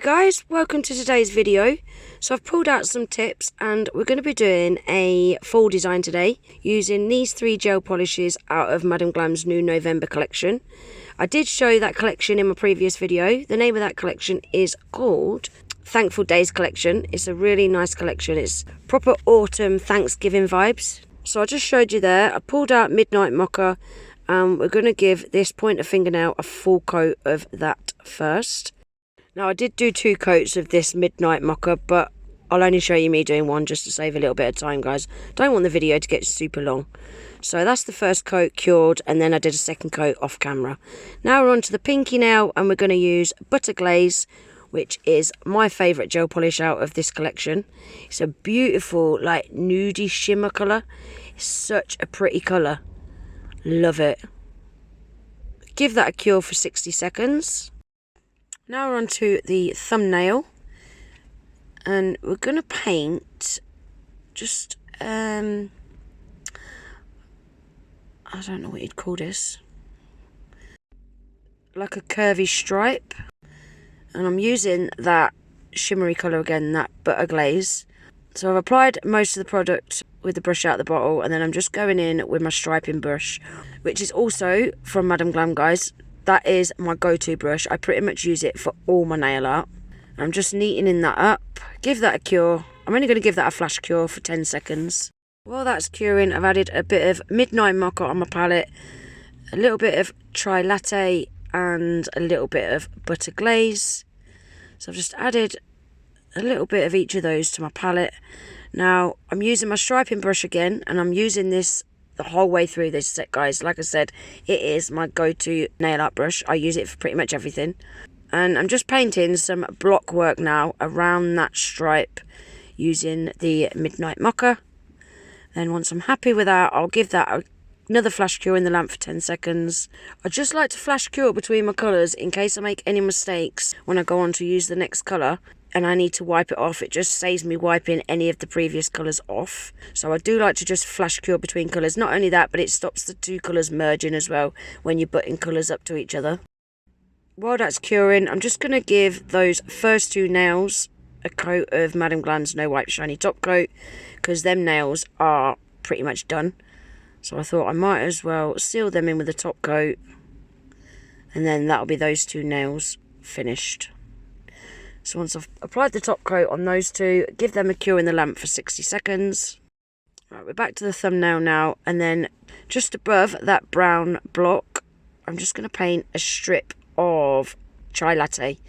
Guys, welcome to today's video. So I've pulled out some tips and we're going to be doing a fall design today using these 3 gel polishes out of Madam Glam's new November collection. I did show that collection in my previous video. The name of that collection is called Thankful Days collection. It's a really nice collection. It's proper autumn Thanksgiving vibes. So I just showed you there. I pulled out Midnight Mocha and we're going to give this pointer fingernail a full coat of that first. Now I did do 2 coats of this Midnight Mocha, but I'll only show you me doing 1 just to save a little bit of time, guys. Don't want the video to get super long. So that's the first coat cured, and then I did a second coat off camera. Now we're on to the pinky nail, and we're going to use Butter Glaze, which is my favourite gel polish out of this collection. It's a beautiful, like, nudie shimmer colour. It's such a pretty colour. Love it. Give that a cure for 60 seconds. Now we're on to the thumbnail, and we're going to paint just, I don't know what you'd call this, like a curvy stripe, and I'm using that shimmery colour again, that Butter Glaze. So I've applied most of the product with the brush out the bottle, and then I'm just going in with my striping brush, which is also from Madam Glam, guys. That is my go-to brush. I pretty much use it for all my nail art. I'm just neatening that up. Give that a cure. I'm only going to give that a flash cure for 10 seconds. While that's curing, I've added a bit of Midnight Mocha on my palette, a little bit of Latte, and a little bit of Butter Glaze. So I've just added a little bit of each of those to my palette. Now, I'm using my striping brush again, and I'm using this the whole way through this set, guys. Like I said, it is my go-to nail art brush. I use it for pretty much everything. And I'm just painting some block work now around that stripe using the Midnight Mocha. Then once I'm happy with that, I'll give that another flash cure in the lamp for 10 seconds. I just like to flash cure between my colours in case I make any mistakes when I go on to use the next colour and I need to wipe it off. It just saves me wiping any of the previous colours off. So I do like to just flash cure between colours. Not only that, but it stops the 2 colours merging as well when you're butting colours up to each other. While that's curing, I'm just going to give those first 2 nails a coat of Madam Glam's No Wipe Shiny Top Coat, because them nails are pretty much done. So I thought I might as well seal them in with a top coat, and then that'll be those 2 nails finished. So once I've applied the top coat on those 2, give them a cure in the lamp for 60 seconds. Right, we're back to the thumbnail now, and then just above that brown block, I'm just going to paint a strip of Chai Latte,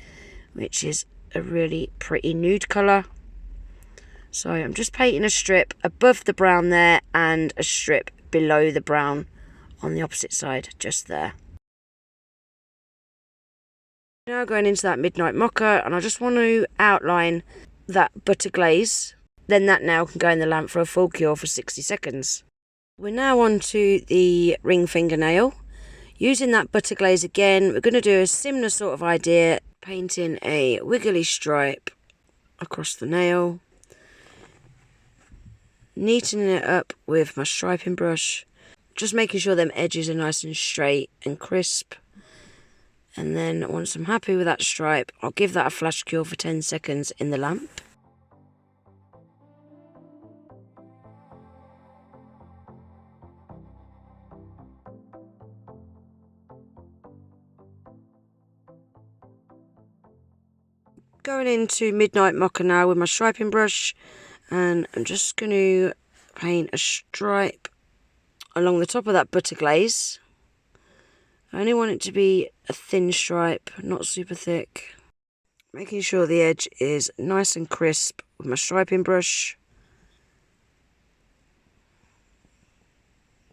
which is a really pretty nude colour. So I'm just painting a strip above the brown there and a strip below the brown on the opposite side, just there. Now going into that Midnight Mocha, and I just want to outline that Butter Glaze. Then that nail can go in the lamp for a full cure for 60 seconds. We're now on to the ring fingernail. Using that Butter Glaze again, we're going to do a similar sort of idea, painting a wiggly stripe across the nail. Neatening it up with my striping brush. Just making sure them edges are nice and straight and crisp. And then once I'm happy with that stripe, I'll give that a flash cure for 10 seconds in the lamp. Going into Midnight Mocha now with my striping brush, and I'm just going to paint a stripe along the top of that Butter Glaze. I only want it to be a thin stripe, not super thick. Making sure the edge is nice and crisp with my striping brush.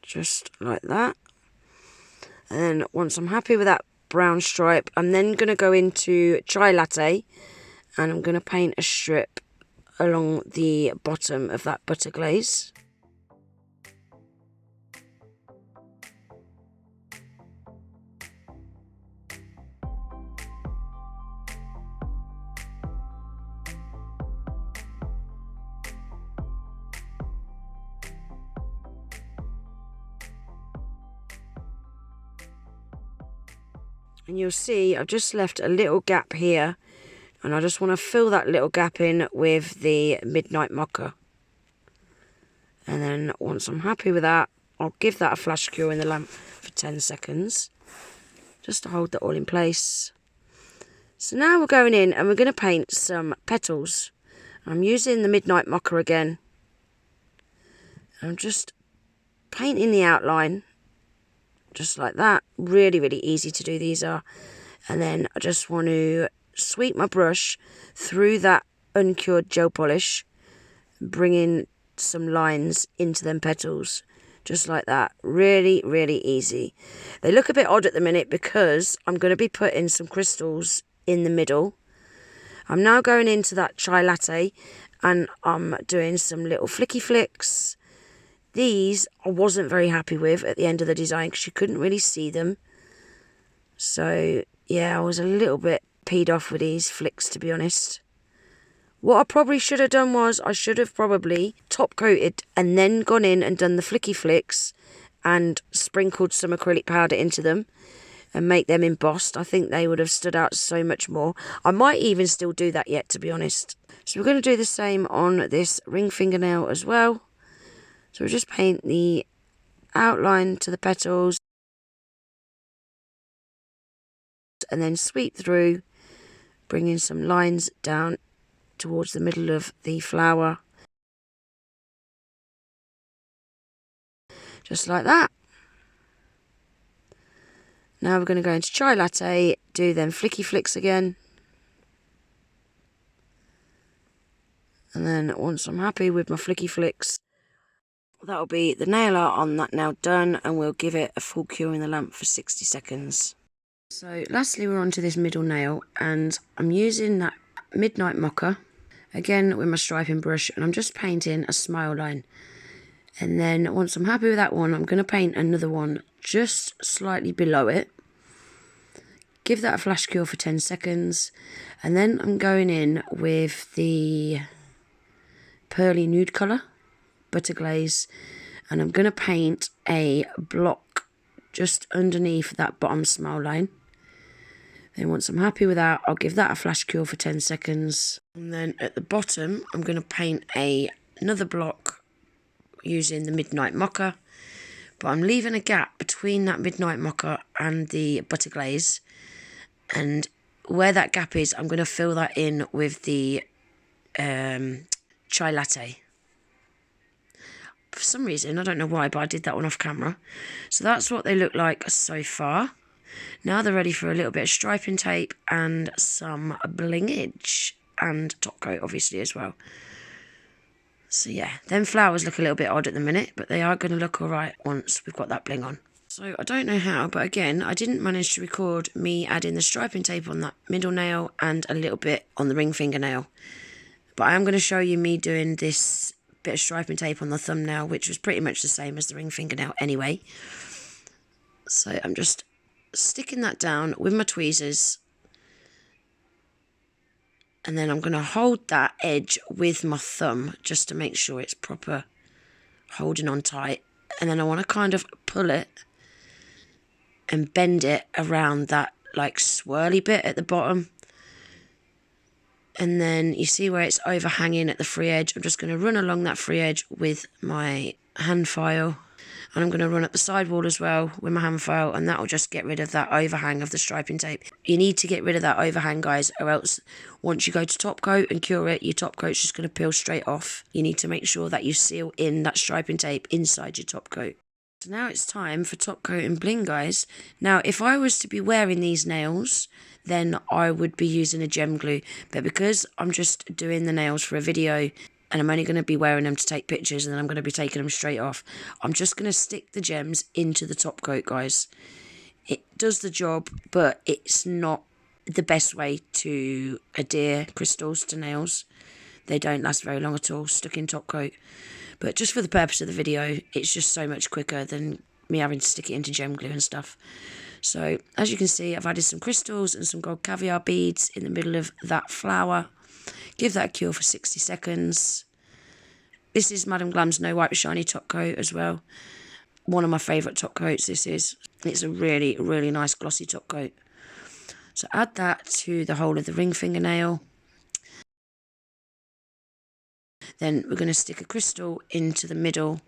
Just like that. And then once I'm happy with that brown stripe, I'm then going to go into Chai Latte, and I'm going to paint a strip along the bottom of that Butter Glaze. And you'll see I've just left a little gap here And I just want to fill that little gap in with the Midnight Mocha. And then once I'm happy with that, I'll give that a flash cure in the lamp for 10 seconds. Just to hold that all in place. So now we're going in and we're going to paint some petals. I'm using the Midnight Mocha again. I'm just painting the outline. Just like that. Really, really easy to do these are. And then I just want to sweep my brush through that uncured gel polish. Bringing some lines into them petals. Just like that. Really, really easy. They look a bit odd at the minute because I'm going to be putting some crystals in the middle. I'm now going into that chai latte and I'm doing some little flicky flicks. These I wasn't very happy with at the end of the design because you couldn't really see them. So yeah, I was a little bit peed off with these flicks, to be honest. What I probably should have done was I should have probably top coated and then gone in and done the flicky flicks and sprinkled some acrylic powder into them and make them embossed. I think they would have stood out so much more. I might even still do that yet, to be honest. So we're going to do the same on this ring fingernail as well. So we'll just paint the outline to the petals and then sweep through, bringing some lines down towards the middle of the flower. Just like that. Now we're going to go into chai latte, do them flicky flicks again. And then once I'm happy with my flicky flicks, that'll be the nail art on that now done, and we'll give it a full cure in the lamp for 60 seconds. So lastly we're on to this middle nail, and I'm using that Midnight Mocha, again with my striping brush, and I'm just painting a smile line. And then once I'm happy with that one, I'm going to paint another one just slightly below it. Give that a flash cure for 10 seconds. And then I'm going in with the pearly nude colour, butter glaze. And I'm going to paint a block just underneath that bottom smile line. Then once I'm happy with that, I'll give that a flash cure for 10 seconds. And then at the bottom, I'm going to paint another block using the Midnight Mocha, but I'm leaving a gap between that Midnight Mocha and the butter glaze, and where that gap is I'm going to fill that in with the chai latte. For some reason, I don't know why, but I did that one off camera. So that's what they look like so far. Now they're ready for a little bit of striping tape and some blingage and top coat obviously as well. So yeah, them flowers look a little bit odd at the minute, but they are going to look alright once we've got that bling on. So I don't know how, but again, I didn't manage to record me adding the striping tape on that middle nail and a little bit on the ring fingernail. But I am going to show you me doing this bit of striping tape on the thumbnail, which was pretty much the same as the ring fingernail anyway. So I'm just sticking that down with my tweezers. And then I'm going to hold that edge with my thumb just to make sure it's proper holding on tight. And then I want to kind of pull it and bend it around that like swirly bit at the bottom. And then you see where it's overhanging at the free edge. I'm just going to run along that free edge with my hand file. And I'm going to run up the sidewall as well with my hand file, and that will just get rid of that overhang of the striping tape. You need to get rid of that overhang, guys, or else once you go to top coat and cure it, your top coat's just going to peel straight off. You need to make sure that you seal in that striping tape inside your top coat. So now it's time for top coat and bling, guys. Now, if I was to be wearing these nails, then I would be using a gem glue. But because I'm just doing the nails for a video, and I'm only going to be wearing them to take pictures, and then I'm going to be taking them straight off, I'm just going to stick the gems into the top coat, guys. It does the job, but it's not the best way to adhere crystals to nails. They don't last very long at all, stuck in top coat. But just for the purpose of the video, it's just so much quicker than me having to stick it into gem glue and stuff. So, as you can see, I've added some crystals and some gold caviar beads in the middle of that flower. Give that a cure for 60 seconds. This is Madam Glam's No Wipe Shiny top coat as well. One of my favourite top coats this is. It's a really, really nice glossy top coat. So add that to the whole of the ring fingernail. Then we're going to stick a crystal into the middle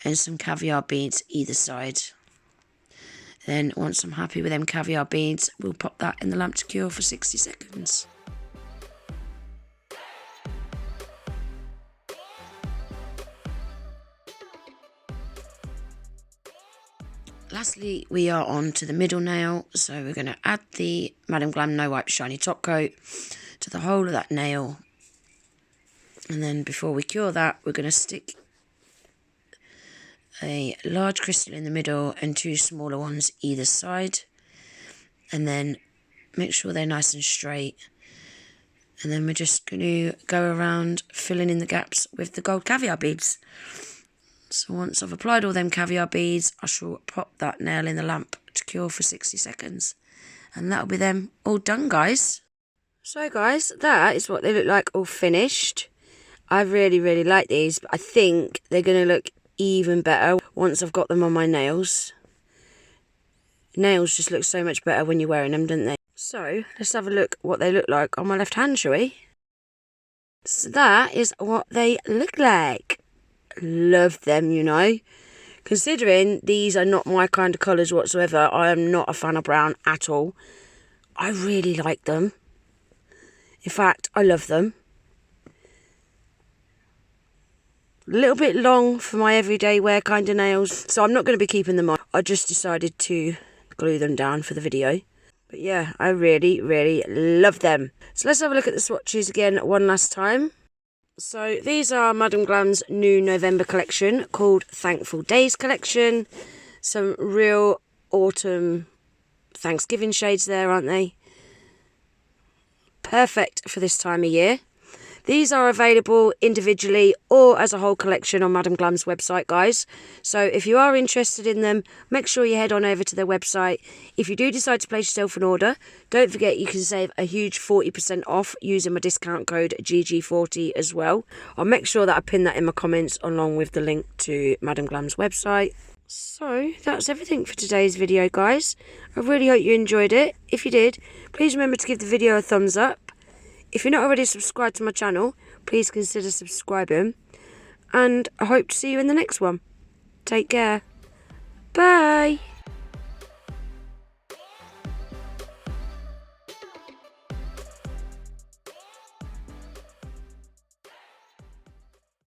and some caviar beads either side. Then once I'm happy with them caviar beads, we'll pop that in the lamp to cure for 60 seconds. Lastly, we are on to the middle nail, so we're going to add the Madam Glam No Wipe Shiny Top Coat to the whole of that nail. And then before we cure that, we're going to stick a large crystal in the middle and 2 smaller ones either side. And then make sure they're nice and straight. And then we're just going to go around filling in the gaps with the gold caviar beads. So once I've applied all them caviar beads, I shall pop that nail in the lamp to cure for 60 seconds. And that'll be them all done, guys. So guys, that is what they look like all finished. I really like these, but I think they're going to look even better once I've got them on my nails. Nails just look so much better when you're wearing them, don't they? So let's have a look what they look like on my left hand, shall we? So that is what they look like. Love them, you know. Considering these are not my kind of colours whatsoever, I am not a fan of brown at all. I really like them. In fact, I love them. A little bit long for my everyday wear kind of nails, so I'm not going to be keeping them on. I just decided to glue them down for the video. But yeah, I really love them. So let's have a look at the swatches again one last time. So these are Madam Glam's new November collection called Thankful Days collection. Some real autumn Thanksgiving shades there, aren't they? Perfect for this time of year. These are available individually or as a whole collection on Madam Glam's website, guys. So if you are interested in them, make sure you head on over to their website. If you do decide to place yourself an order, don't forget you can save a huge 40% off using my discount code GG40 as well. I'll make sure that I pin that in my comments along with the link to Madam Glam's website. So that's everything for today's video, guys. I really hope you enjoyed it. If you did, please remember to give the video a thumbs up. If you're not already subscribed to my channel, please consider subscribing. And I hope to see you in the next one. Take care. Bye.